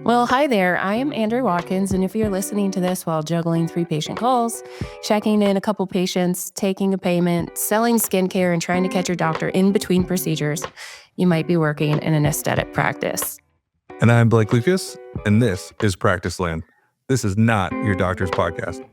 Well, hi there. I am Andrew Watkins, and if you're listening to this while juggling 3 patient calls, checking in a couple patients, taking a payment, selling skincare, and trying to catch your doctor in between procedures, you might be working in an aesthetic practice. And I'm Blake Lucas, and this is Practice Land. This is not your doctor's podcast.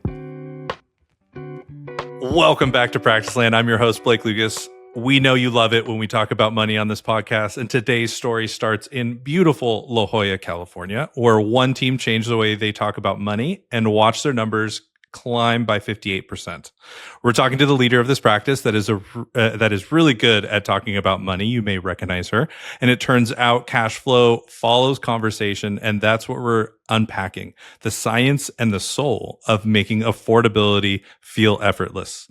Welcome back to Practice Land. I'm your host, Blake Lucas. We know you love it when we talk about money on this podcast, and today's story starts in beautiful La Jolla, California, where one team changed the way they talk about money and watched their numbers climb by 58%. We're talking to the leader of this practice that is really good at talking about money. You may recognize her. And it turns out cash flow follows conversation, and that's what we're unpacking, the science and the soul of making affordability feel effortless.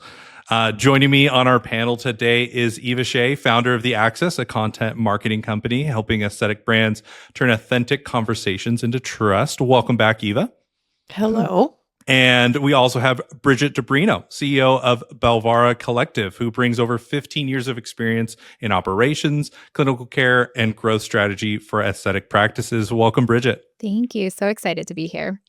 Joining me on our panel today is Eva Sheie, founder of The Access, a content marketing company helping aesthetic brands turn authentic conversations into trust. Welcome back, Eva. Hello. And we also have Bridgette DeBrino, CEO of Belvara Collective, who brings over 15 years of experience in operations, clinical care, and growth strategy for aesthetic practices. Welcome, Bridgette. Thank you. So excited to be here.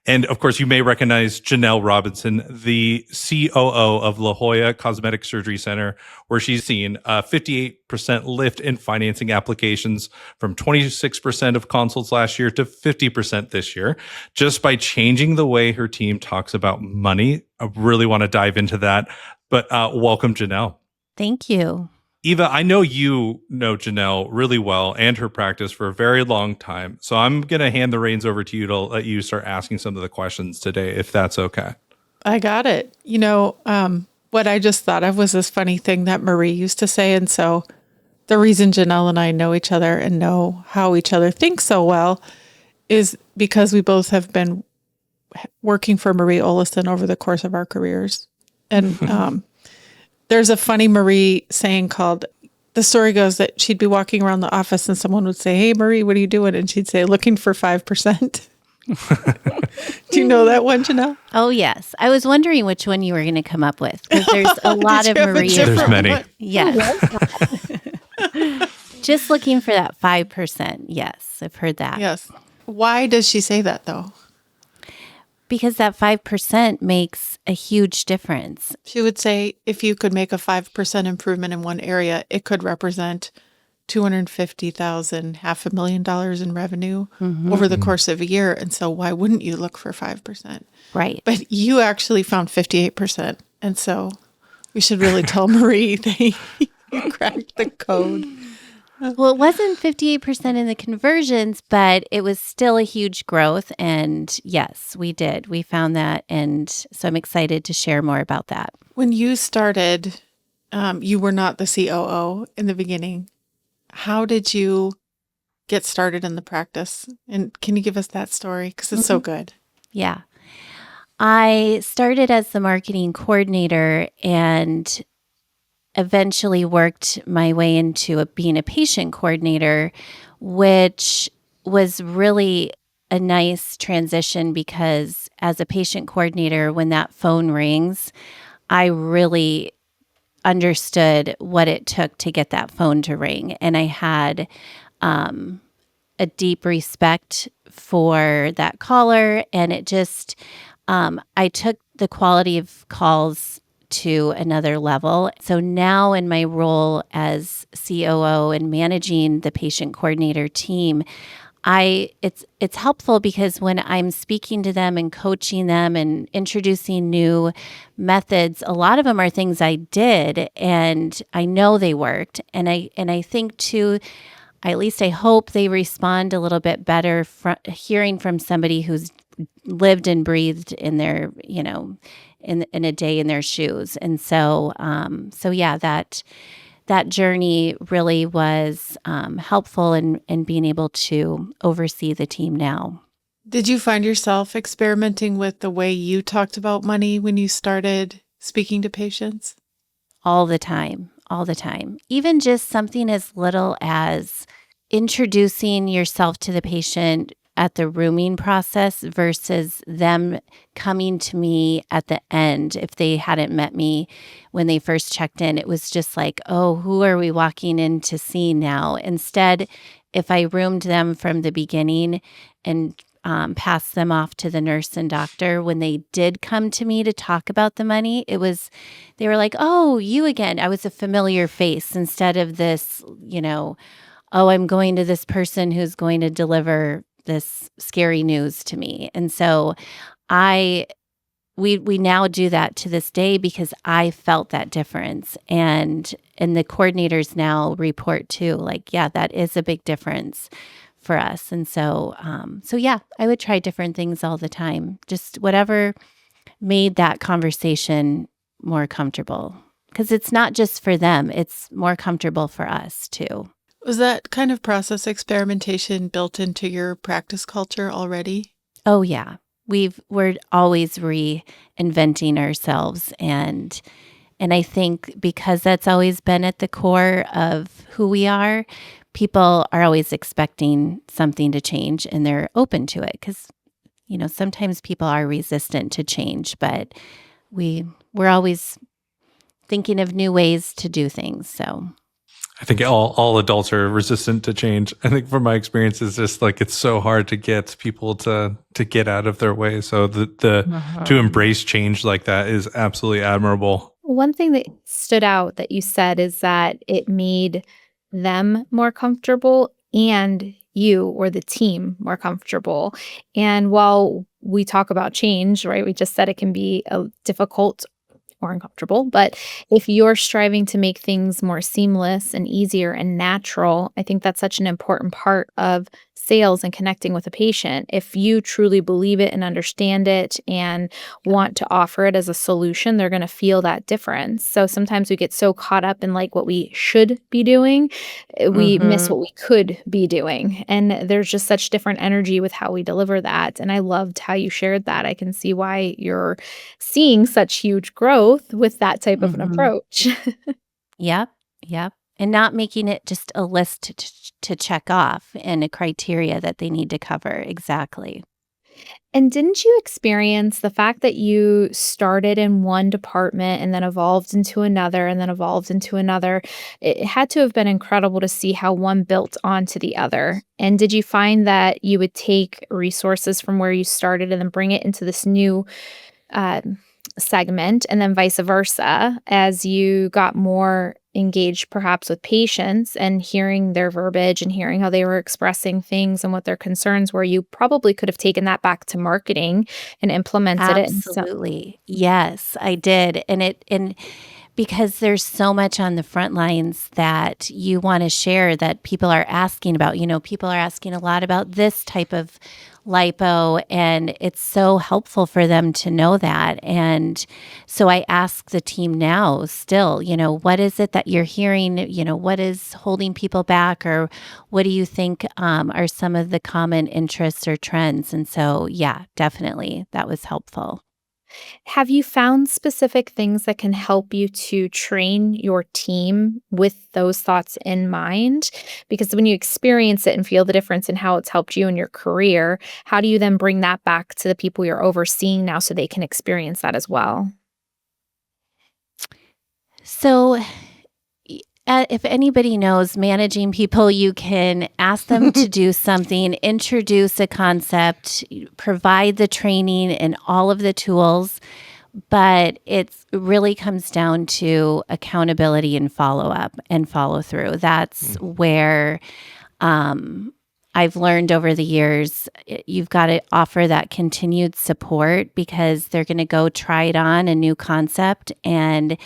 And of course, you may recognize Janelle Robinson, the COO of Jolla Cosmetic Surgery Centre, where she's seen a 58% lift in financing applications from 26% of consults last year to 50% this year, just by changing the way her team talks about money. I really want to dive into that. But welcome, Janelle. Thank you. Eva, I know you know Janelle really well and her practice for a very long time. So I'm going to hand the reins over to you to let you start asking some of the questions today, if that's okay. I got it. You know, what I just thought of was this funny thing that Marie used to say. And so the reason Janelle and I know each other and know how each other think so well is because we both have been working for Marie Olison over the course of our careers. And there's a funny Marie saying called, the story goes that she'd be walking around the office and someone would say, "Hey, Marie, what are you doing?" And she'd say, "Looking for 5%. Do you know that one, Janelle? Oh, yes. I was wondering which one you were going to come up with because there's a lot of Marie. There's many. One? Yes. Just looking for that 5%. Yes, I've heard that. Yes. Why does she say that, though? Because that 5% makes a huge difference. She would say if you could make a 5% improvement in one area, it could represent $250,000, $500,000 in revenue over the course of a year. And so why wouldn't you look for 5%? Right. But you actually found 58%. And so we should really tell Marie that you cracked the code. Well, it wasn't 58% in the conversions, but it was still a huge growth. And yes, we did. We found that. And so I'm excited to share more about that. When you started, you were not the COO in the beginning. How did you get started in the practice? And can you give us that story? Because it's so good. Yeah. I started as the marketing coordinator and eventually worked my way into being a patient coordinator, which was really a nice transition because as a patient coordinator, when that phone rings, I really understood what it took to get that phone to ring. And I had a deep respect for that caller. And it just, I took the quality of calls to another level. So now in my role as COO and managing the patient coordinator team, it's helpful because when I'm speaking to them and coaching them and introducing new methods, a lot of them are things I did and I know they worked. And I think too, at least I hope they respond a little bit better hearing from somebody who's lived and breathed in their, in a day in their shoes. And so yeah, that journey really was helpful in being able to oversee the team now. Did you find yourself experimenting with the way you talked about money when you started speaking to patients? All the time. Even just something as little as introducing yourself to the patient at the rooming process versus them coming to me at the end. If they hadn't met me when they first checked in, it was just like, oh, who are we walking in to see now? Instead, if I roomed them from the beginning and passed them off to the nurse and doctor, when they did come to me to talk about the money, they were like, "Oh, you again." I was a familiar face instead of this, "Oh, I'm going to this person who's going to deliver this scary news to me." And so we now do that to this day because I felt that difference. And the coordinators now report too, like, yeah, that is a big difference for us. And so yeah, I would try different things all the time, just whatever made that conversation more comfortable. Because it's not just for them, it's more comfortable for us too. Was that kind of process experimentation built into your practice culture already? Oh yeah. We're always reinventing ourselves, and I think because that's always been at the core of who we are, people are always expecting something to change, and they're open to it because sometimes people are resistant to change, but we're always thinking of new ways to do things. So I think all adults are resistant to change. I think from my experience, it's just like it's so hard to get people to get out of their way. So to embrace change like that is absolutely admirable. One thing that stood out that you said is that it made them more comfortable and you or the team more comfortable. And while we talk about change, right, we just said it can be difficult or uncomfortable. But if you're striving to make things more seamless and easier and natural, I think that's such an important part of sales and connecting with a patient. If you truly believe it and understand it and want to offer it as a solution, they're going to feel that difference. So sometimes we get so caught up in like what we should be doing, we miss what we could be doing. And there's just such different energy with how we deliver that. And I loved how you shared that. I can see why you're seeing such huge growth with that type of an approach. Yep. And not making it just a list to check off and a criteria that they need to cover. Exactly. And didn't you experience the fact that you started in one department and then evolved into another and then evolved into another? It had to have been incredible to see how one built onto the other. And did you find that you would take resources from where you started and then bring it into this new segment, and then vice versa as you got more engaged perhaps with patients and hearing their verbiage and hearing how they were expressing things and what their concerns were? You probably could have taken that back to marketing and implemented it. Absolutely. Yes, I did. And because there's so much on the front lines that you want to share that people are asking about. People are asking a lot about this type of lipo, and it's so helpful for them to know that. And so I ask the team now still, what is it that you're hearing? What is holding people back, or what do you think are some of the common interests or trends? And so, yeah, definitely that was helpful. Have you found specific things that can help you to train your team with those thoughts in mind? Because when you experience it and feel the difference in how it's helped you in your career, how do you then bring that back to the people you're overseeing now so they can experience that as well? So if anybody knows managing people, you can ask them to do something, introduce a concept, provide the training and all of the tools, but it really comes down to accountability and follow-up and follow-through. That's where I've learned over the years, you've got to offer that continued support because they're going to go try it on, a new concept, and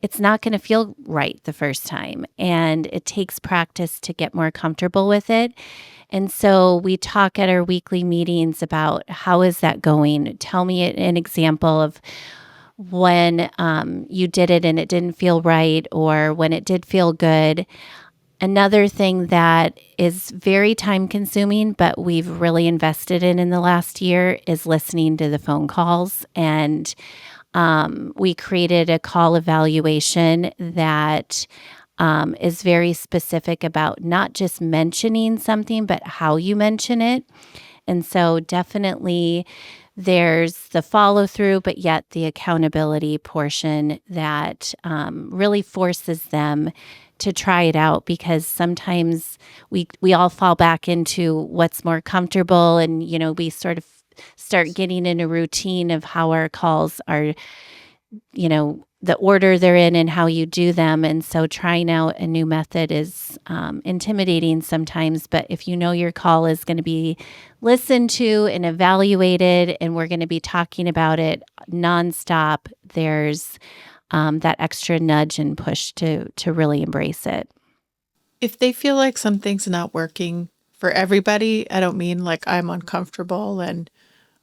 it's not going to feel right the first time. And it takes practice to get more comfortable with it. And so we talk at our weekly meetings about how is that going? Tell me an example of when you did it and it didn't feel right, or when it did feel good. Another thing that is very time consuming, but we've really invested in the last year is listening to the phone calls. And we created a call evaluation that is very specific about not just mentioning something, but how you mention it. And so definitely there's the follow through, but yet the accountability portion that really forces them to try it out, because sometimes we all fall back into what's more comfortable, and we sort of start getting in a routine of how our calls are, the order they're in and how you do them. And so trying out a new method is intimidating sometimes. But if your call is going to be listened to and evaluated, and we're going to be talking about it nonstop, there's that extra nudge and push to really embrace it. If they feel like something's not working for everybody, I don't mean like I'm uncomfortable and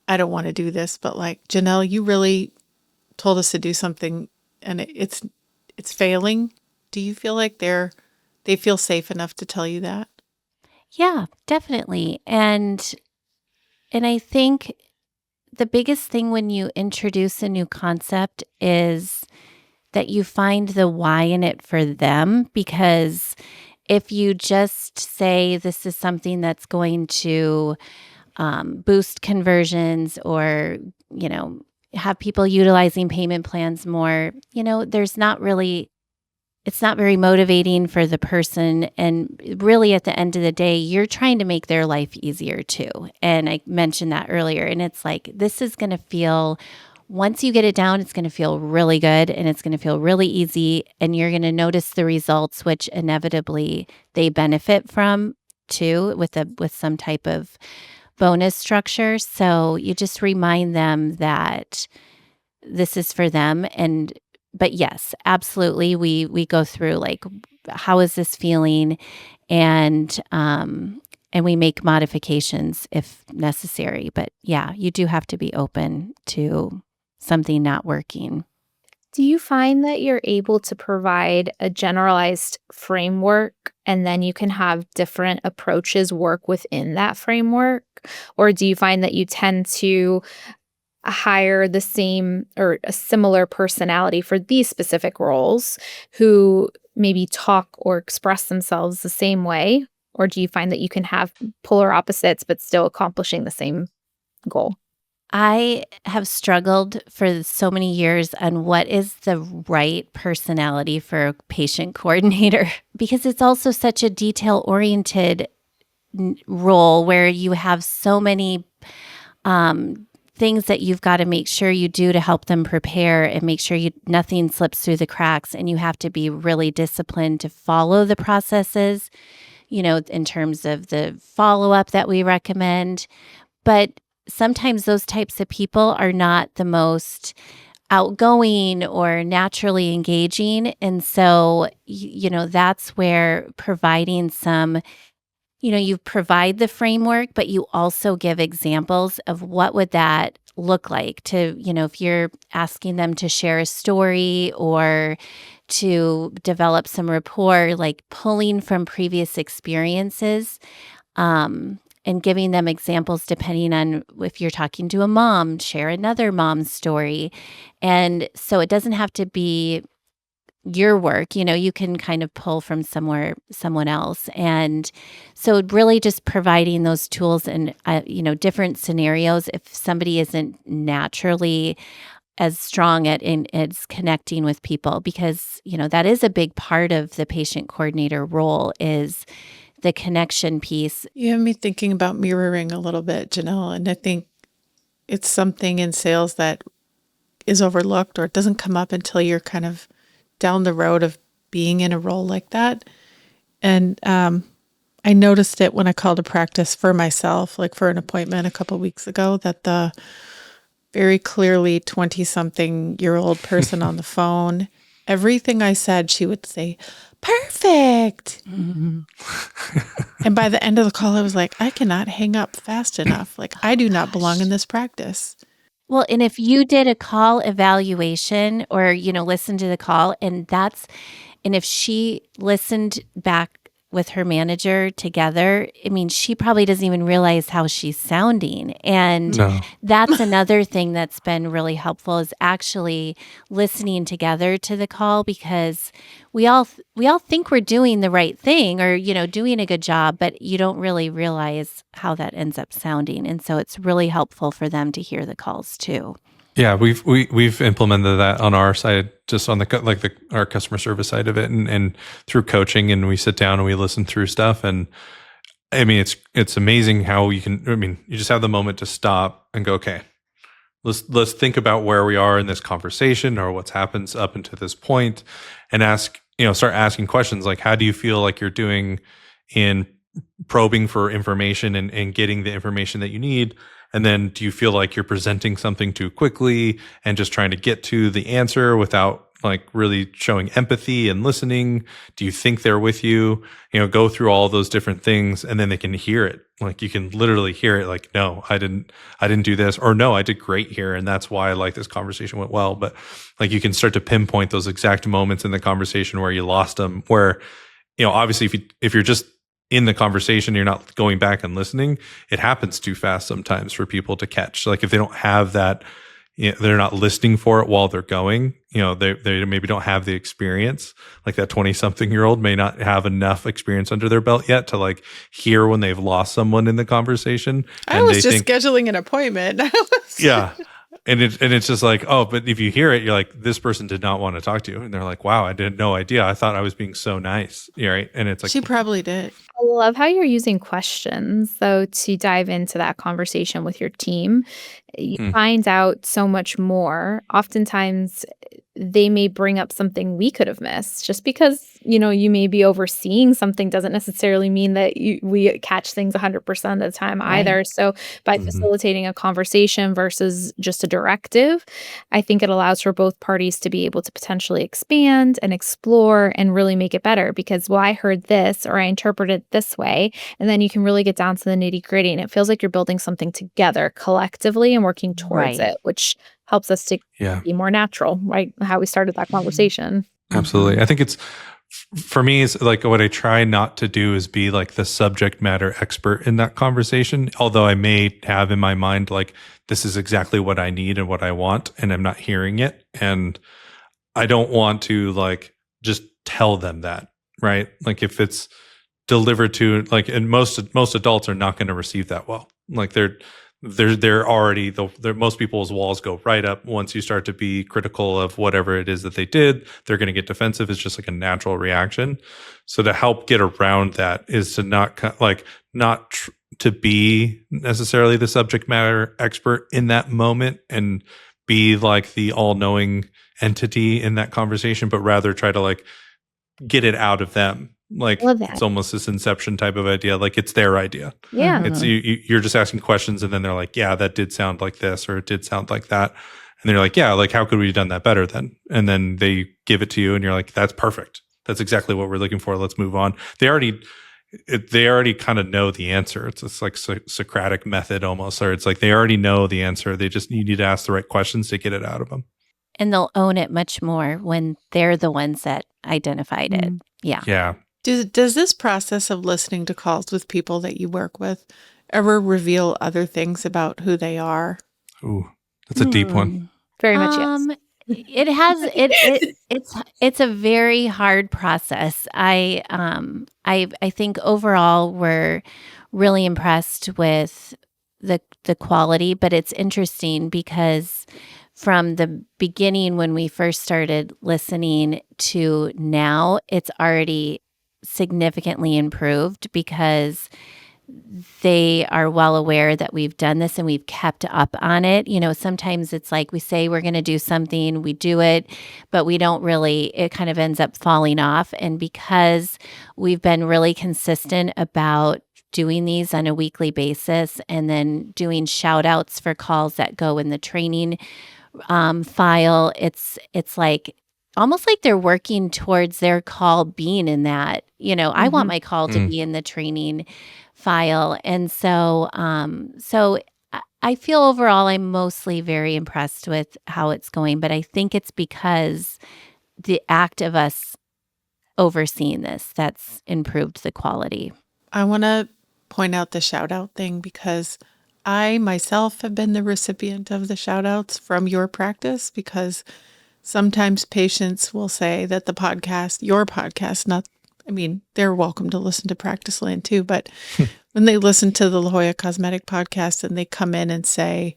I don't want to do this, but like, Janelle, you really told us to do something and it's failing. Do you feel like they feel safe enough to tell you that? Yeah, definitely. And I think the biggest thing when you introduce a new concept is that you find the why in it for them, because if you just say this is something that's going to boost conversions, or, have people utilizing payment plans more, it's not very motivating for the person. And really, at the end of the day, you're trying to make their life easier too. And I mentioned that earlier. And it's like, this is going to feel, once you get it down, it's going to feel really good, and it's going to feel really easy. And you're going to notice the results, which inevitably they benefit from too, with some type of bonus structure. So you just remind them that this is for them. But yes, absolutely. We go through like, how is this feeling? And we make modifications if necessary. But yeah, you do have to be open to something not working. Do you find that you're able to provide a generalized framework, and then you can have different approaches work within that framework? Or do you find that you tend to hire the same or a similar personality for these specific roles who maybe talk or express themselves the same way? Or do you find that you can have polar opposites but still accomplishing the same goal? I have struggled for so many years on what is the right personality for a patient coordinator, because it's also such a detail-oriented role where you have so many things that you've got to make sure you do to help them prepare and make sure nothing slips through the cracks. And you have to be really disciplined to follow the processes, in terms of the follow-up that we recommend. But sometimes those types of people are not the most outgoing or naturally engaging. And so, that's where providing some, you provide the framework, but you also give examples of what would that look like to, if you're asking them to share a story or to develop some rapport, like pulling from previous experiences, and giving them examples depending on if you're talking to a mom, share another mom's story. And so it doesn't have to be your work, you can kind of pull from someone else. And so really just providing those tools and, different scenarios if somebody isn't naturally as strong at connecting with people, because, that is a big part of the patient coordinator role, is the connection piece. You have me thinking about mirroring a little bit, Janelle, and I think it's something in sales that is overlooked, or it doesn't come up until you're kind of down the road of being in a role like that. And I noticed it when I called a practice for myself, like for an appointment a couple of weeks ago, that the very clearly 20-something-year-old person on the phone, everything I said, she would say, perfect. Mm-hmm. And by the end of the call, I was like, I cannot hang up fast enough. Like, I do not belong in this practice. Well, and if you did a call evaluation or, listened to the call, and if she listened back with her manager together, I mean, she probably doesn't even realize how she's sounding. And that's another thing that's been really helpful, is actually listening together to the call, because we all think we're doing the right thing or, doing a good job, but you don't really realize how that ends up sounding. And so it's really helpful for them to hear the calls too. Yeah, we've implemented that on our side, just on our customer service side of it, and through coaching, and we sit down and we listen through stuff. And I mean, it's amazing how you just have the moment to stop and go, okay, let's think about where we are in this conversation or what's happened up until this point, and start asking questions like, how do you feel like you're doing in probing for information and getting the information that you need? And then do you feel like you're presenting something too quickly and just trying to get to the answer without like really showing empathy and listening? Do you think they're with you? Go through all those different things, and then they can hear it. Like you can literally hear it like, no, I didn't do this, or no, I did great here. And that's why like this conversation went well. But like you can start to pinpoint those exact moments in the conversation where you lost them, where, obviously if you're just in the conversation, you're not going back and listening, it happens too fast sometimes for people to catch. Like if they don't have that, they're not listening for it while they're going, they maybe don't have the experience. Like that 20-something-year-old may not have enough experience under their belt yet to like hear when they've lost someone in the conversation. I was just scheduling an appointment. Yeah. And it's just like, oh, but if you hear it, you're like, this person did not want to talk to you. And they're like, wow, I had no idea. I thought I was being so nice. Right. And it's like, she probably did. I love how you're using questions, though, to dive into that conversation with your team. You find out so much more. Oftentimes, they may bring up something we could have missed. Just because, you may be overseeing something doesn't necessarily mean that we catch things 100% of the time either. So by facilitating a conversation versus just a directive, I think it allows for both parties to be able to potentially expand and explore and really make it better because, well, I heard this or I interpreted it this way. And then you can really get down to the nitty gritty. And it feels like you're building something together collectively and working towards it, which helps us to be more natural, right? How we started that conversation. Absolutely. I think for me, it's like what I try not to do is be like the subject matter expert in that conversation. Although I may have in my mind, like, this is exactly what I need and what I want, and I'm not hearing it. And I don't want to like just tell them that, right? Like if it's delivered to like, and most adults are not going to receive that well. Like they're already most people's walls go right up once you start to be critical of whatever it is that they did. They're going to get defensive. It's just like a natural reaction. So to help get around that is to not to be necessarily the subject matter expert in that moment and be like the all-knowing entity in that conversation, but rather try to like get it out of them. Like it's almost this inception type of idea. Like it's their idea. Yeah. It's you're just asking questions and then they're like, yeah, that did sound like this, or it did sound like that. And they're like, yeah, like how could we have done that better then? And then they give it to you and you're like, that's perfect. That's exactly what we're looking for. Let's move on. They already kind of know the answer. It's this like Socratic method almost, or it's like they already know the answer. They just need to ask the right questions to get it out of them. And they'll own it much more when they're the ones that identified it. Yeah. Yeah. Does this process of listening to calls with people that you work with ever reveal other things about who they are? Ooh, that's a deep one. Very much, yes. It has it's a very hard process. I think overall we're really impressed with the quality, but it's interesting because from the beginning when we first started listening to now, it's already significantly improved because they are well aware that we've done this and we've kept up on it. Sometimes it's like we say we're going to do something, we do it, but we don't really, it kind of ends up falling off. And because we've been really consistent about doing these on a weekly basis and then doing shout outs for calls that go in the training file, it's like almost like they're working towards their call being in that, I want my call to be in the training file. And so I feel overall I'm mostly very impressed with how it's going, but I think it's because the act of us overseeing this that's improved the quality. I want to point out the shout out thing because I myself have been the recipient of the shout outs from your practice, because sometimes patients will say that your podcast, they're welcome to listen to Practice Land too, but when they listen to the La Jolla Cosmetic podcast and they come in and say,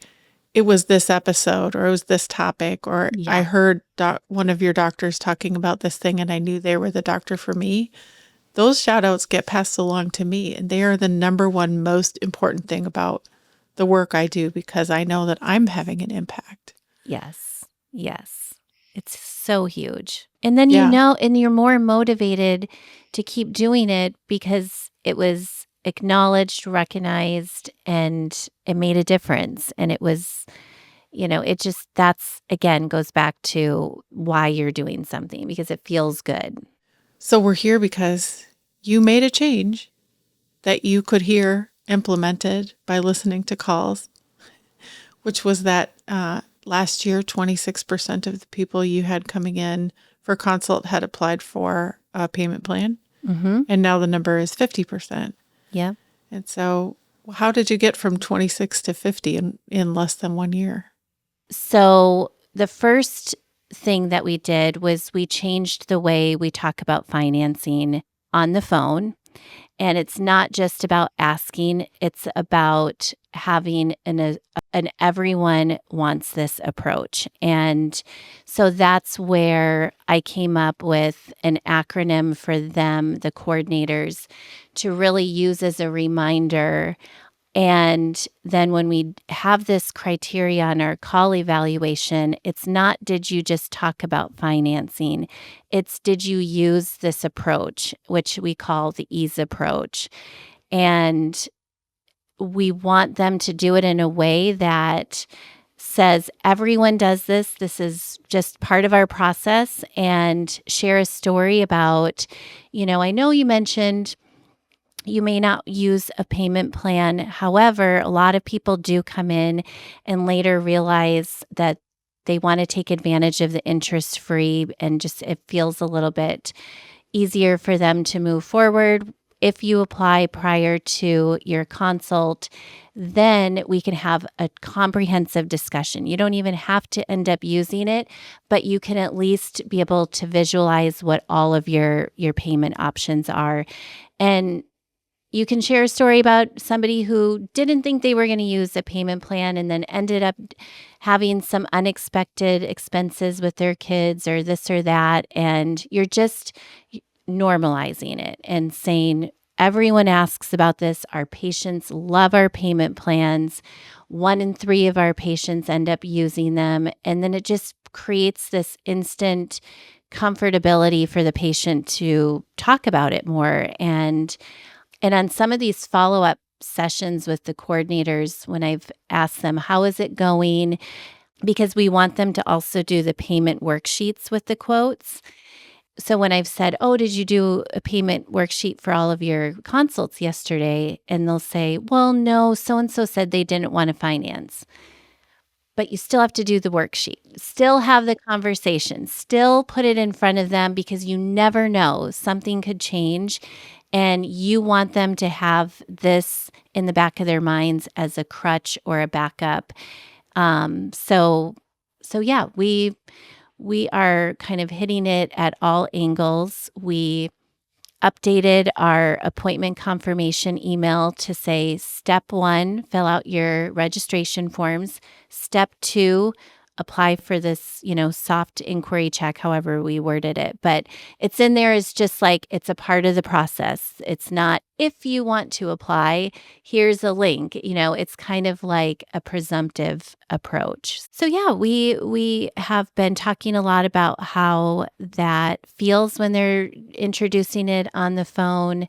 it was this episode or it was this topic, or Yeah. I heard one of your doctors talking about this thing and I knew they were the doctor for me. Those shout outs get passed along to me, and they are the number one most important thing about the work I do, because I know that I'm having an impact. Yes. Yes. It's so huge. And then Yeah. you know, and you're more motivated to keep doing it because it was acknowledged, recognized, and it made a difference. And it was, it just, that's again goes back to why you're doing something, because it feels good. So we're here because you made a change that you could hear implemented by listening to calls, which was that last year, 26% of the people you had coming in for consult had applied for a payment plan. Mm-hmm. And now the number is 50%. Yeah. And so how did you get from 26 to 50 in less than 1 year? So the first thing that we did was we changed the way we talk about financing on the phone. And it's not just about asking, it's about having an everyone wants this approach. And so that's where I came up with an acronym for them, the coordinators, to really use as a reminder. And then when we have this criteria on our call evaluation, it's not, did you just talk about financing? It's, did you use this approach, which we call the ease approach? And we want them to do it in a way that says, everyone does this. This is just part of our process, and share a story about, I know you mentioned you may not use a payment plan. However, a lot of people do come in and later realize that they want to take advantage of the interest-free, and just it feels a little bit easier for them to move forward. If you apply prior to your consult, then we can have a comprehensive discussion. You don't even have to end up using it, but you can at least be able to visualize what all of your payment options are. And you can share a story about somebody who didn't think they were going to use a payment plan and then ended up having some unexpected expenses with their kids or this or that. And you're just normalizing it and saying, everyone asks about this. Our patients love our payment plans. 1 in 3 of our patients end up using them. And then it just creates this instant comfortability for the patient to talk about it more. And on some of these follow-up sessions with the coordinators, when I've asked them, how is it going? Because we want them to also do the payment worksheets with the quotes. So when I've said, oh, did you do a payment worksheet for all of your consults yesterday? And they'll say, well, no, so-and-so said they didn't want to finance. But you still have to do the worksheet, still have the conversation, still put it in front of them, because you never know, something could change. And you want them to have this in the back of their minds as a crutch or a backup. So yeah, we are kind of hitting it at all angles. We updated our appointment confirmation email to say, step 1, fill out your registration forms. Step 2, apply for this, soft inquiry check, however we worded it. But it's in there as just like, it's a part of the process. It's not, if you want to apply, here's a link. It's kind of like a presumptive approach. So yeah, we have been talking a lot about how that feels when they're introducing it on the phone.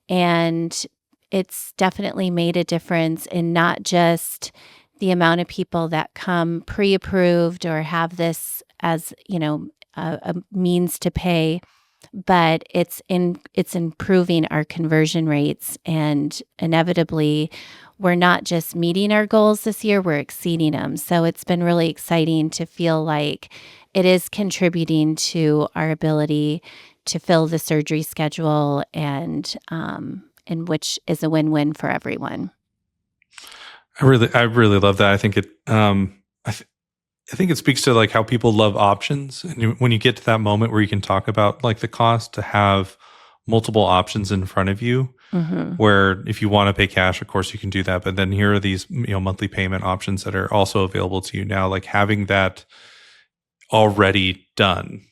And it's definitely made a difference in not just the amount of people that come pre-approved or have this as, a means to pay, but it's improving our conversion rates. And inevitably, we're not just meeting our goals this year, we're exceeding them. So it's been really exciting to feel like it is contributing to our ability to fill the surgery schedule, and which is a win-win for everyone. I really love that. I think it, I think it speaks to like how people love options. And when you get to that moment where you can talk about like the cost, to have multiple options in front of you, where if you want to pay cash, of course you can do that. But then here are these, monthly payment options that are also available to you now, like having that already done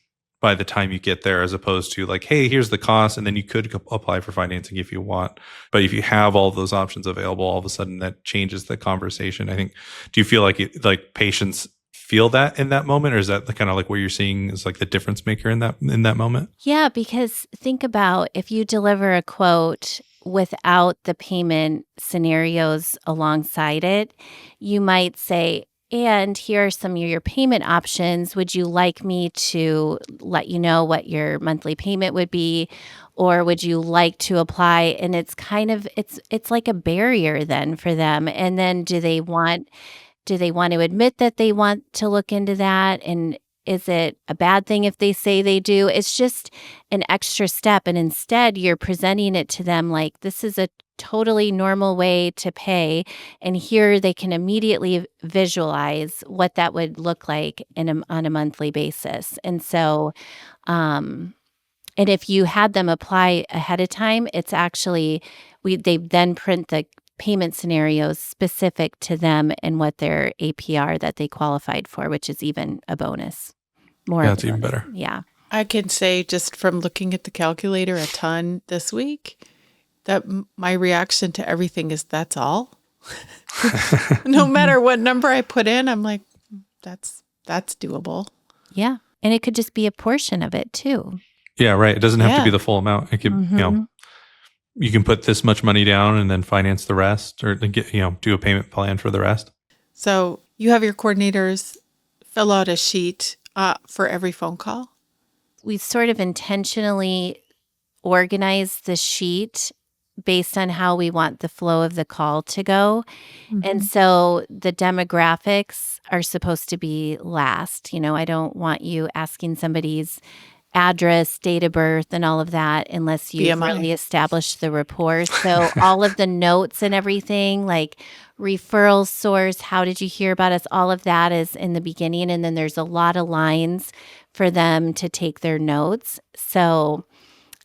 by the time you get there, as opposed to like, hey, here's the cost, and then you could apply for financing if you want. But if you have all of those options available, all of a sudden that changes the conversation. I think, do you feel like patients feel that in that moment, or is that kind of like what you're seeing is like the difference maker in that moment? Yeah, because think about if you deliver a quote without the payment scenarios alongside it, you might say, and here are some of your payment options. Would you like me to let you know what your monthly payment would be? Or would you like to apply? And it's kind of, it's like a barrier then for them. And then do they want to admit that they want to look into that? And is it a bad thing if they say they do? It's just an extra step. And instead, you're presenting it to them like this is a totally normal way to pay. And here they can immediately visualize what that would look like on a monthly basis. And so, and if you had them apply ahead of time, it's actually, they then print the payment scenarios specific to them and what their APR that they qualified for, which is even a bonus. That's even better. Yeah. I can say just from looking at the calculator a ton this week, that my reaction to everything is that's all. No matter what number I put in, I'm like, that's doable. Yeah. And it could just be a portion of it too. Yeah, right. It doesn't have to be the full amount. It could, you can put this much money down and then finance the rest, or get, do a payment plan for the rest. So you have your coordinators fill out a sheet for every phone call. We sort of intentionally organize the sheet based on how we want the flow of the call to go. And so the demographics are supposed to be last. I don't want you asking somebody's address, date of birth, and all of that unless you've really established the rapport. So all of the notes and everything, like referral source, how did you hear about us? All of that is in the beginning. And then there's a lot of lines for them to take their notes. So,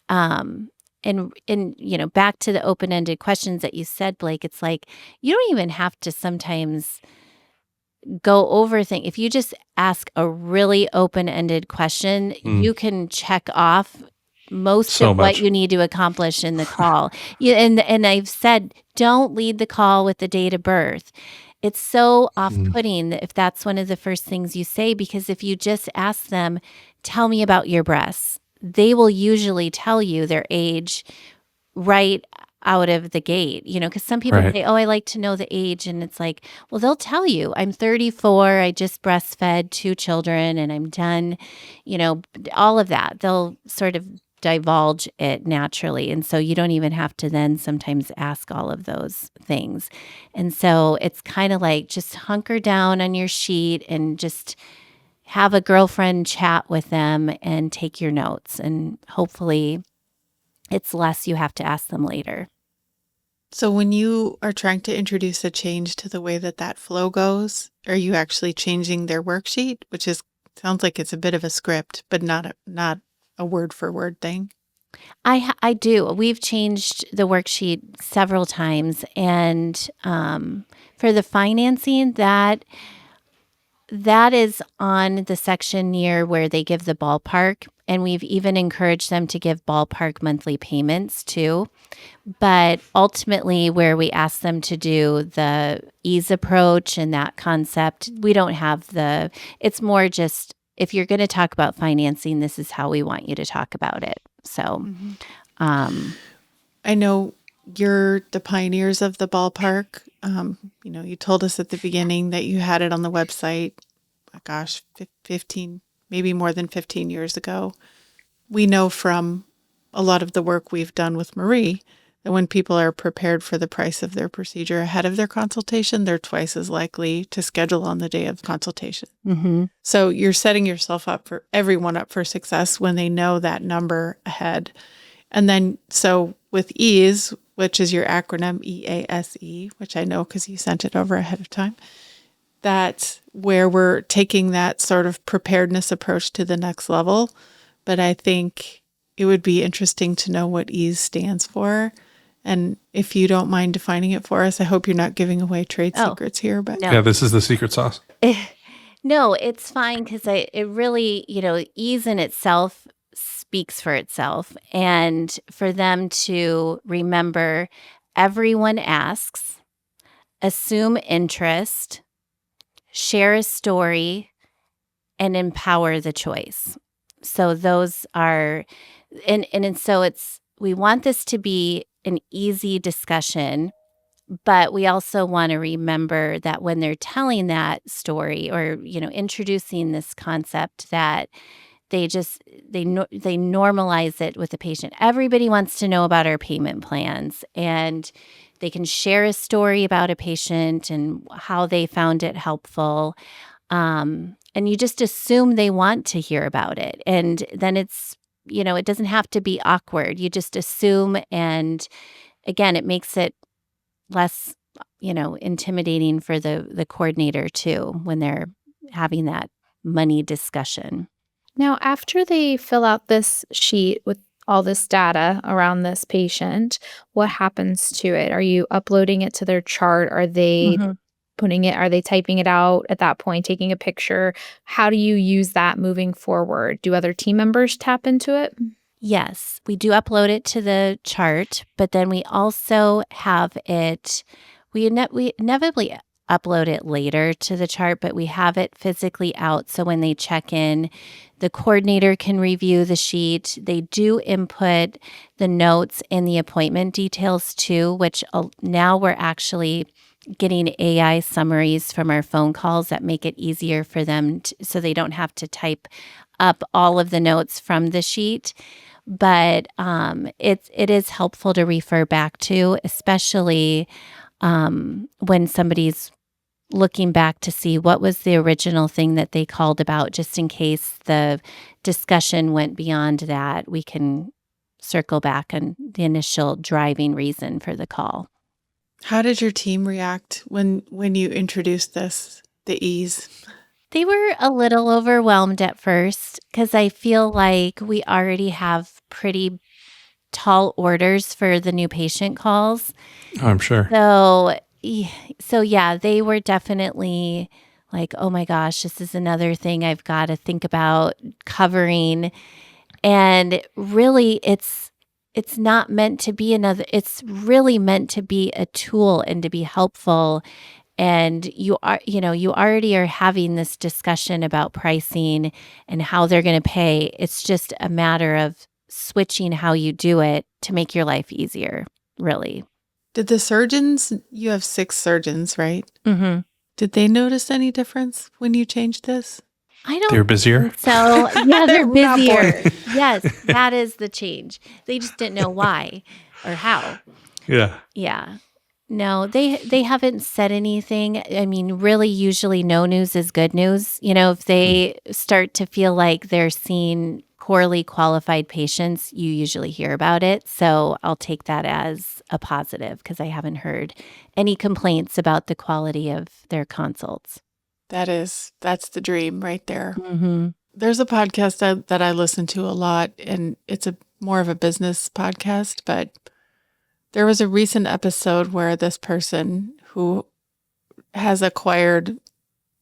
and back to the open-ended questions that you said, Blake, it's like, you don't even have to sometimes go over things. If you just ask a really open-ended question, you can check off most of what you need to accomplish in the call. And I've said, don't lead the call with the date of birth. It's so off-putting if that's one of the first things you say, because if you just ask them, tell me about your breasts, they will usually tell you their age right out of the gate, because some people say, oh, I like to know the age. And it's like, well, they'll tell you, I'm 34, I just breastfed 2 children and I'm done, all of that. They'll sort of divulge it naturally. And so you don't even have to then sometimes ask all of those things. And so it's kind of like just hunker down on your sheet and just have a girlfriend chat with them and take your notes. And hopefully it's less you have to ask them later. So when you are trying to introduce a change to the way that flow goes, are you actually changing their worksheet, which sounds like it's a bit of a script, but not a word for word thing? I do. We've changed the worksheet several times, and for the financing, that is on the section near where they give the ballpark. And we've even encouraged them to give ballpark monthly payments too. But ultimately, where we ask them to do the ease approach and that concept, we don't have it's more just, if you're going to talk about financing, this is how we want you to talk about it. So I know you're the pioneers of the ballpark. You told us at the beginning that you had it on the website, 15, maybe more than 15 years ago. We know from a lot of the work we've done with Marie that when people are prepared for the price of their procedure ahead of their consultation, they're twice as likely to schedule on the day of consultation. Mm-hmm. So you're setting yourself up for everyone up for success when they know that number ahead. And then, so with EASE, which is your acronym EASE, which I know because you sent it over ahead of time, that's where we're taking that sort of preparedness approach to the next level. But I think it would be interesting to know what EASE stands for. And if you don't mind defining it for us, I hope you're not giving away trade secrets here. But No. Yeah, this is the secret sauce. No, it's fine because it really, EASE in itself speaks for itself. And for them to remember, everyone asks, assume interest, share a story, and empower the choice. So those are, and so we want this to be an easy discussion, but we also want to remember that when they're telling that story or, introducing this concept, that they normalize it with the patient. Everybody wants to know about our payment plans, and they can share a story about a patient and how they found it helpful. And you just assume they want to hear about it. And then it's, it doesn't have to be awkward. You just assume. And again, it makes it less, intimidating for the coordinator too, when they're having that money discussion. Now, after they fill out this sheet with all this data around this patient, what happens to it? Are you uploading it to their chart? Are they are they typing it out at that point, taking a picture? How do you use that moving forward? Do other team members tap into it? Yes, we do upload it to the chart, but then we also have it, we inevitably upload it later to the chart, but we have it physically out. So when they check in, the coordinator can review the sheet. They do input the notes and the appointment details too, which now we're actually getting AI summaries from our phone calls that make it easier for them so they don't have to type up all of the notes from the sheet. But it is helpful to refer back to, especially when somebody's looking back to see what was the original thing that they called about, just in case the discussion went beyond that. We can circle back on the initial driving reason for the call. how did your team react when you introduced the EASE? They were a little overwhelmed at first because I feel like we already have pretty tall orders for the new patient calls. I'm sure. So yeah, they were definitely like, oh my gosh, this is another thing I've got to think about covering. And really, it's not meant to be it's really meant to be a tool and to be helpful. And you already are having this discussion about pricing and how they're going to pay. It's just a matter of switching how you do it to make your life easier, really. Did the surgeons, you have 6 surgeons, right? Mm-hmm. Did they notice any difference when you changed this? I don't They're busier? think so. Yeah, they're Not busier. Yes, that is the change. They just didn't know why or how. Yeah. Yeah. No, they haven't said anything. I mean, really, usually no news is good news. If they start to feel like they're seeing poorly qualified patients, you usually hear about it. So I'll take that as a positive because I haven't heard any complaints about the quality of their consults. That's the dream right there. Mm-hmm. There's a podcast that I listen to a lot, and it's more of a business podcast, but there was a recent episode where this person who has acquired,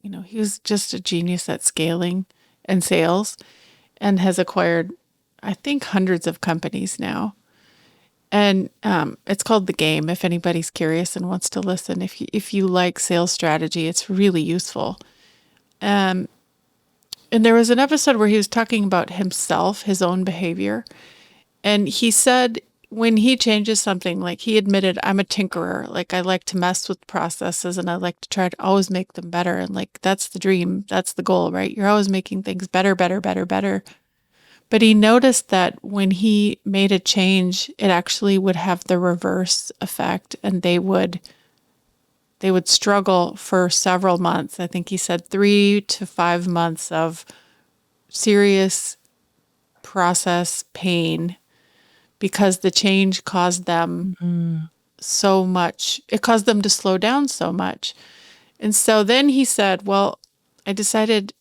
he was just a genius at scaling and sales and has acquired, I think, hundreds of companies now. And it's called The Game, if anybody's curious and wants to listen. If you like sales strategy, it's really useful. And there was an episode where he was talking about himself, his own behavior. And he said when he changes something, like he admitted, I'm a tinkerer. Like I like to mess with processes and I like to try to always make them better. And like, that's the dream. That's the goal, right? You're always making things better, better, better, better. But he noticed that when he made a change, it actually would have the reverse effect, and they would struggle for several months. I think he said 3 to 5 months of serious process pain because the change caused them so much. It caused them to slow down so much. And so then he said, well, I decided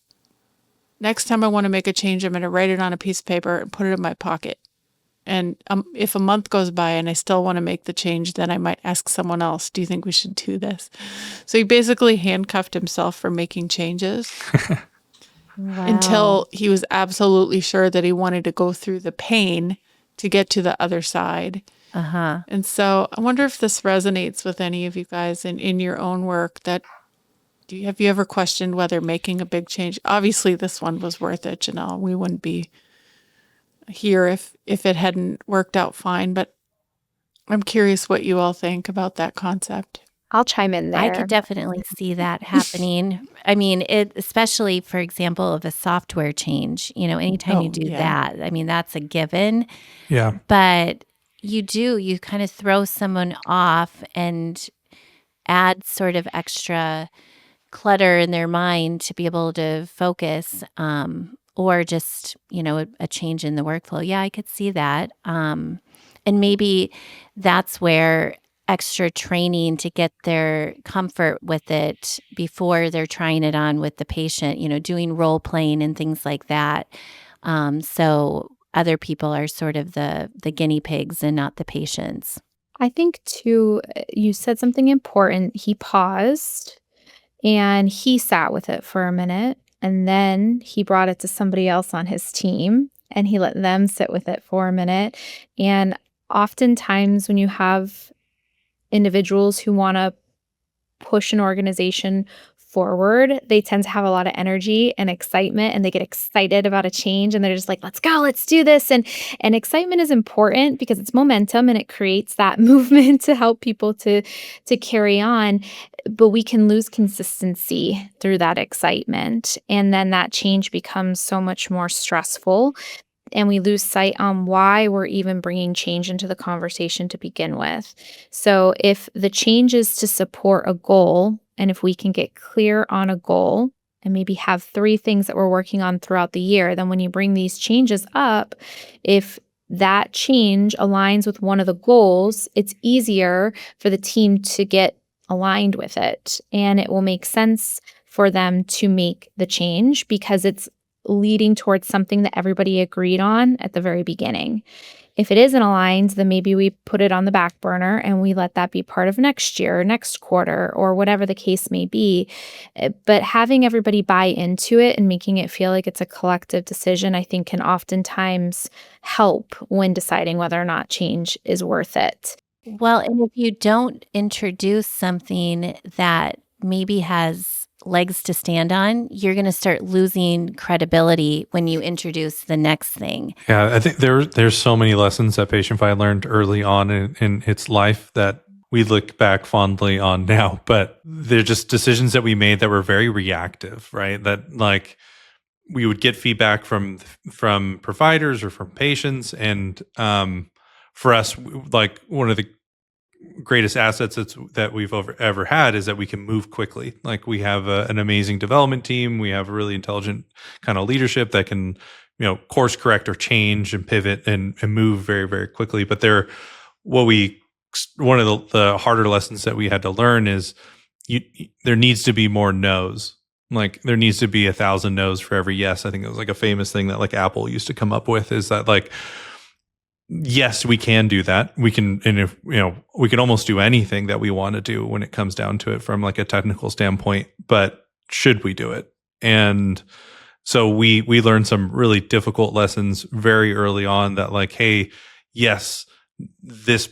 next time I want to make a change, I'm going to write it on a piece of paper and put it in my pocket. And if a month goes by and I still want to make the change, then I might ask someone else, do you think we should do this? So he basically handcuffed himself for making changes until he was absolutely sure that he wanted to go through the pain to get to the other side. And so I wonder if this resonates with any of you guys in your own work. Have you ever questioned whether making a big change? Obviously, this one was worth it, Janelle. We wouldn't be here if it hadn't worked out fine. But I'm curious what you all think about that concept. I'll chime in there. I could definitely see that happening. I mean, especially, for example, of a software change, anytime you do that, I mean, that's a given. Yeah. But you kind of throw someone off and add sort of extra clutter in their mind to be able to focus, or just, a change in the workflow. Yeah, I could see that. And maybe that's where extra training to get their comfort with it before they're trying it on with the patient, doing role playing and things like that. So other people are sort of the guinea pigs and not the patients. I think too, you said something important. He paused and he sat with it for a minute, and then he brought it to somebody else on his team and he let them sit with it for a minute. And oftentimes when you have individuals who want to push an organization forward, they tend to have a lot of energy and excitement, and they get excited about a change and they're just like, let's go, let's do this. And excitement is important because it's momentum and it creates that movement to help people to carry on. But we can lose consistency through that excitement. And then that change becomes so much more stressful. And we lose sight on why we're even bringing change into the conversation to begin with. So if the change is to support a goal, and if we can get clear on a goal and maybe have 3 things that we're working on throughout the year, then when you bring these changes up, if that change aligns with one of the goals, it's easier for the team to get aligned with it. And it will make sense for them to make the change because it's leading towards something that everybody agreed on at the very beginning. If it isn't aligned, then maybe we put it on the back burner and we let that be part of next year, or next quarter, or whatever the case may be. But having everybody buy into it and making it feel like it's a collective decision, I think can oftentimes help when deciding whether or not change is worth it. Well, and if you don't introduce something that maybe has legs to stand on, you're going to start losing credibility when you introduce the next thing. Yeah, I think there's so many lessons that PatientFi learned early on in its life that we look back fondly on now, but they're just decisions that we made that were very reactive, right? That like we would get feedback from providers or from patients, and for us, like one of the greatest assets that we've ever had is that we can move quickly. Like we have an amazing development team. We have a really intelligent kind of leadership that can, course correct or change and pivot and move very, very quickly. But one of the harder lessons that we had to learn is there needs to be more no's. Like there needs to be 1,000 no's for every yes. I think it was like a famous thing that like Apple used to come up with, is that like, yes, we can do that. We can, and if we can almost do anything that we want to do when it comes down to it from like a technical standpoint. But should we do it? And so we learned some really difficult lessons very early on. That like, hey, yes, this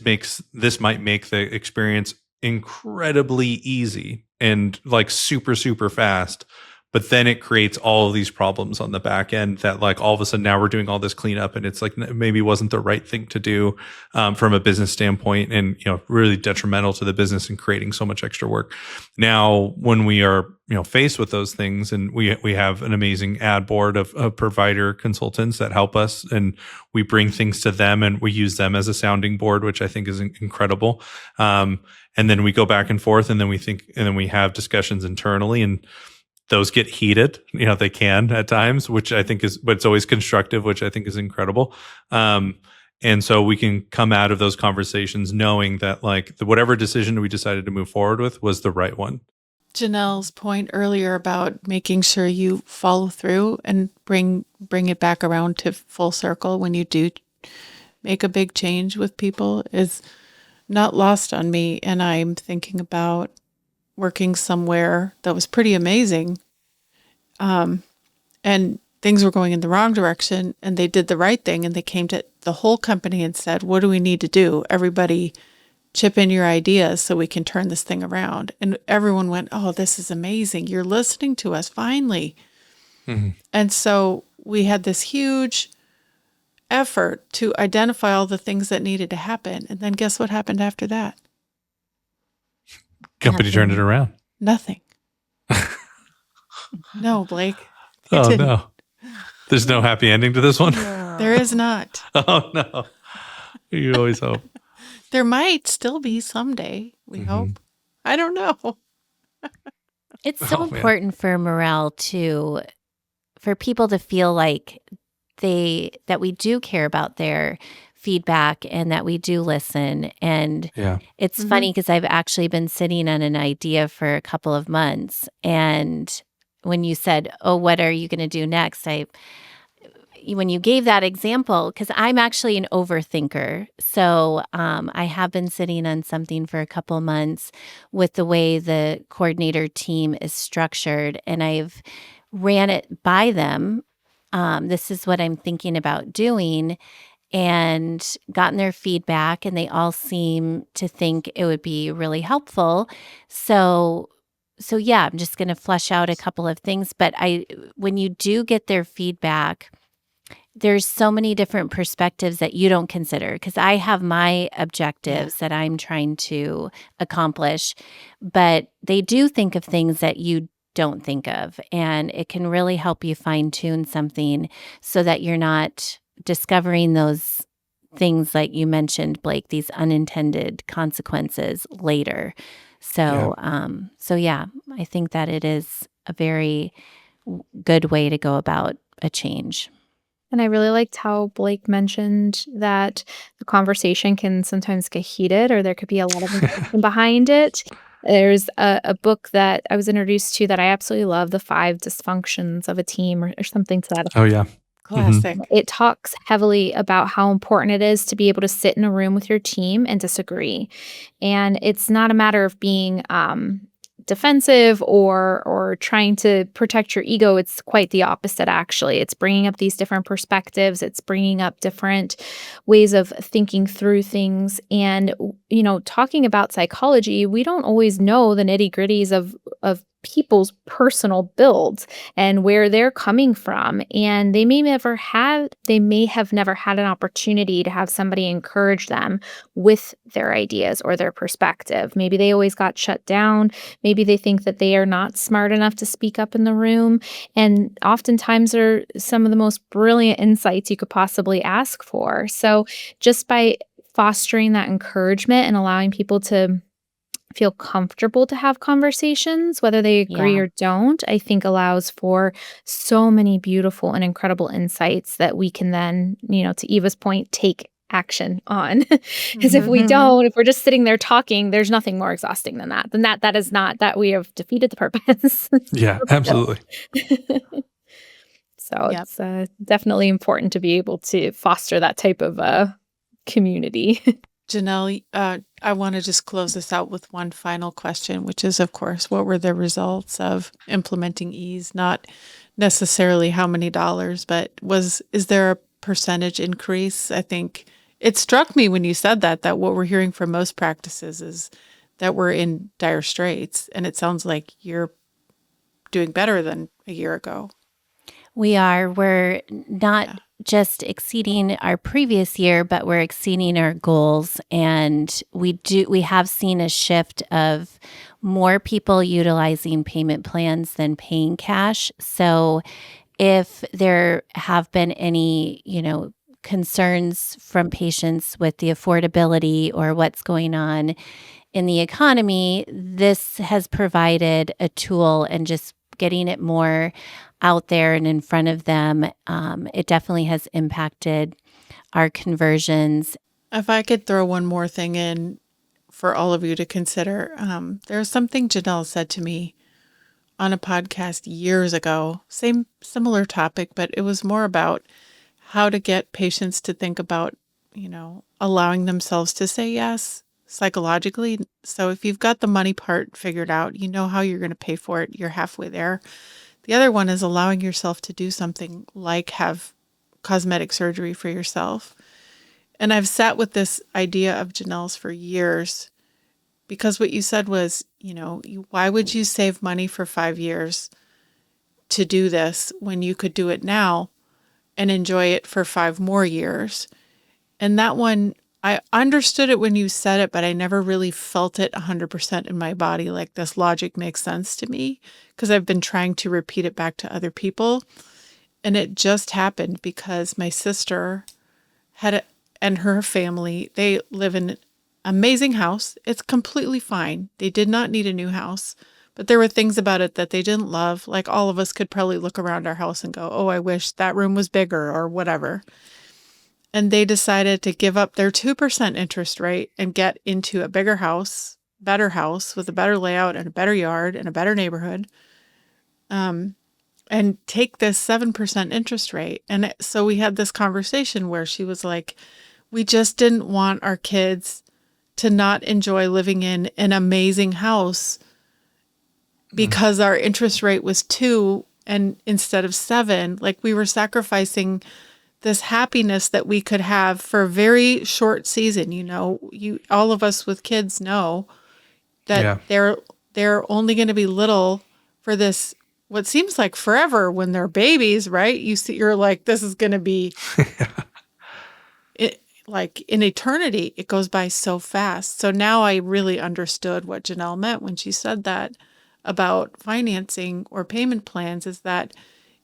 might make the experience incredibly easy and like super, super fast. But then it creates all of these problems on the back end that like all of a sudden now we're doing all this cleanup, and it's like maybe wasn't the right thing to do from a business standpoint, and really detrimental to the business and creating so much extra work. Now, when we are faced with those things, and we have an amazing ad board of provider consultants that help us, and we bring things to them and we use them as a sounding board, which I think is incredible. And then we go back and forth, and then we have discussions internally, and those get heated, they can at times, which I think but it's always constructive, which I think is incredible. And so we can come out of those conversations knowing that like whatever decision we decided to move forward with was the right one. Janelle's point earlier about making sure you follow through and bring it back around to full circle when you do make a big change with people is not lost on me. And I'm thinking about working somewhere that was pretty amazing. And things were going in the wrong direction, and they did the right thing, and they came to the whole company and said, what do we need to do? Everybody chip in your ideas so we can turn this thing around. And everyone went, oh, this is amazing. You're listening to us finally. Mm-hmm. And so we had this huge effort to identify all the things that needed to happen. And then guess what happened after that? Company turned it around. Nothing. No, Blake. Oh, no. There's no happy ending to this one? There is not. Oh, no. You always hope. There might still be someday, we hope. I don't know. It's so important for morale for people to feel like that we do care about their feedback and that we do listen. And it's funny because I've actually been sitting on an idea for a couple of months. And when you said, oh, what are you going to do next? When you gave that example, because I'm actually an overthinker. So I have been sitting on something for a couple months with the way the coordinator team is structured, and I've ran it by them. This is what I'm thinking about doing, and gotten their feedback, and they all seem to think it would be really helpful. So yeah, I'm just going to flesh out a couple of things. But when you do get their feedback, there's so many different perspectives that you don't consider, because I have my objectives that I'm trying to accomplish, but they do think of things that you don't think of, and it can really help you fine tune something so that you're not discovering those things like you mentioned, Blake, these unintended consequences later. So I think that it is a very good way to go about a change. And I really liked how Blake mentioned that the conversation can sometimes get heated, or there could be a lot of emotion behind it. There's a book that I was introduced to that I absolutely love, The 5 Dysfunctions of a Team, or something to that effect. Oh, yeah. Classic. It talks heavily about how important it is to be able to sit in a room with your team and disagree. And it's not a matter of being defensive or trying to protect your ego. It's quite the opposite, actually. It's bringing up these different perspectives. It's bringing up different ways of thinking through things. And, talking about psychology, we don't always know the nitty-gritties of people's personal builds and where they're coming from. And they may have never had an opportunity to have somebody encourage them with their ideas or their perspective. Maybe they always got shut down. Maybe they think that they are not smart enough to speak up in the room. And oftentimes are some of the most brilliant insights you could possibly ask for. So just by fostering that encouragement and allowing people to feel comfortable to have conversations, whether they agree or don't, I think allows for so many beautiful and incredible insights that we can then, to Eva's point, take action on. Because if we're just sitting there talking, there's nothing more exhausting than that. That is not that we have defeated the purpose. Yeah, absolutely. So it's definitely important to be able to foster that type of community. Janelle, I want to just close this out with one final question, which is, of course, what were the results of implementing ease? Not necessarily how many dollars, but is there a percentage increase? I think it struck me when you said that what we're hearing from most practices is that we're in dire straits, and it sounds like you're doing better than a year ago. We are. We're not just exceeding our previous year, but we're exceeding our goals. And we have seen a shift of more people utilizing payment plans than paying cash. So if there have been any, concerns from patients with the affordability or what's going on in the economy, this has provided a tool, and just getting it more out there and in front of them, it definitely has impacted our conversions. If I could throw one more thing in for all of you to consider, there's something Janelle said to me on a podcast years ago, similar topic, but it was more about how to get patients to think about, allowing themselves to say yes psychologically. So if you've got the money part figured out, you know how you're going to pay for it, you're halfway there. The other one is allowing yourself to do something like have cosmetic surgery for yourself. And I've sat with this idea of Janelle's for years, because what you said was, why would you save money for 5 years to do this when you could do it now and enjoy it for 5 more years? And that one, I understood it when you said it, but I never really felt it 100% in my body. Like, this logic makes sense to me because I've been trying to repeat it back to other people. And it just happened because my sister and her family, they live in an amazing house. It's completely fine. They did not need a new house, but there were things about it that they didn't love. Like, all of us could probably look around our house and go, oh, I wish that room was bigger or whatever. And they decided to give up their 2% interest rate and get into a bigger house, better house with a better layout and a better yard and a better neighborhood, and take this 7% interest rate. And so we had this conversation where she was like, we just didn't want our kids to not enjoy living in an amazing house because our interest rate was 2 and instead of 7. Like, we were sacrificing this happiness that we could have for a very short season. All of us with kids know that they're only going to be little for this, what seems like forever when they're babies, right? You're like, this is going to be like in eternity. It goes by so fast. So now I really understood what Janelle meant when she said that about financing or payment plans, is that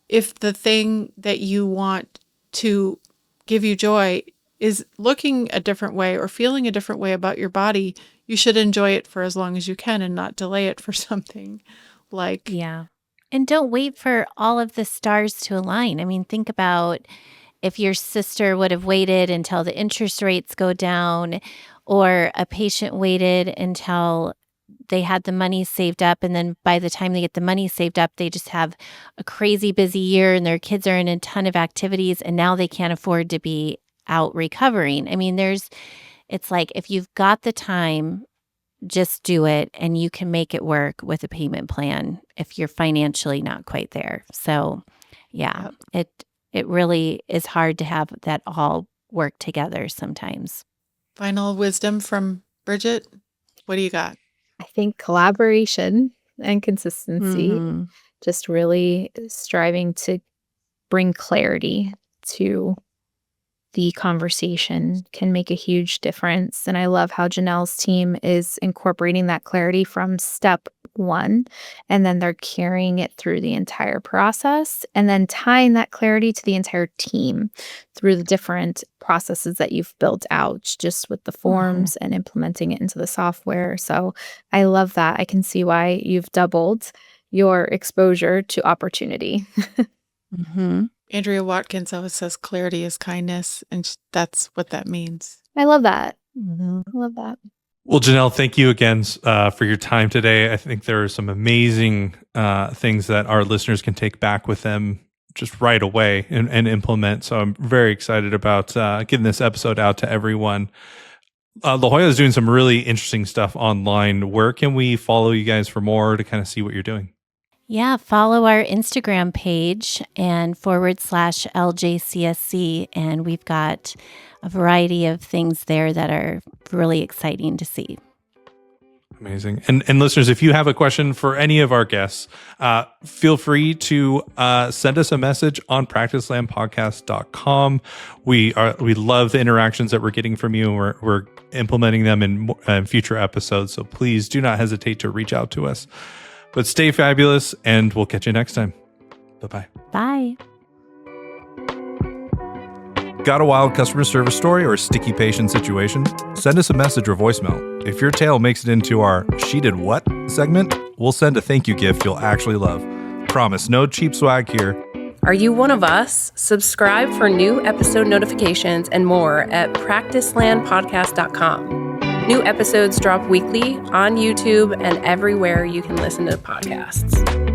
if the thing that you want to give you joy is looking a different way or feeling a different way about your body, you should enjoy it for as long as you can and not delay it for something like. Yeah. And don't wait for all of the stars to align. I mean, think about if your sister would have waited until the interest rates go down, or a patient waited until they had the money saved up, and then by the time they get the money saved up, they just have a crazy busy year and their kids are in a ton of activities and now they can't afford to be out recovering. I mean, it's like, if you've got the time, just do it, and you can make it work with a payment plan if you're financially not quite there. So yeah, it really is hard to have that all work together sometimes. Final wisdom from Bridgette. What do you got? I think collaboration and consistency, just really striving to bring clarity to the conversation can make a huge difference. And I love how Janelle's team is incorporating that clarity from step 1, and then they're carrying it through the entire process, and then tying that clarity to the entire team through the different processes that you've built out, just with the forms and implementing it into the software. So I love that. I can see why you've doubled your exposure to opportunity. Andrea Watkins always says clarity is kindness, and that's what that means. I love that. I love that. Well, Janelle, thank you again for your time today. I think there are some amazing things that our listeners can take back with them just right away and implement. So I'm very excited about getting this episode out to everyone. La Jolla is doing some really interesting stuff online. Where can we follow you guys for more to kind of see what you're doing? Yeah, follow our Instagram page and /LJCSC. And we've got a variety of things there that are really exciting to see. Amazing. And listeners, if you have a question for any of our guests, feel free to send us a message on practicelandpodcast.com. We love the interactions that we're getting from you, and we're implementing them in future episodes. So please do not hesitate to reach out to us. But stay fabulous, and we'll catch you next time. Bye-bye. Bye. Got a wild customer service story or a sticky patient situation? Send us a message or voicemail. If your tale makes it into our She Did What segment, we'll send a thank you gift you'll actually love. Promise, no cheap swag here. Are you one of us? Subscribe for new episode notifications and more at practicelandpodcast.com. New episodes drop weekly on YouTube and everywhere you can listen to podcasts.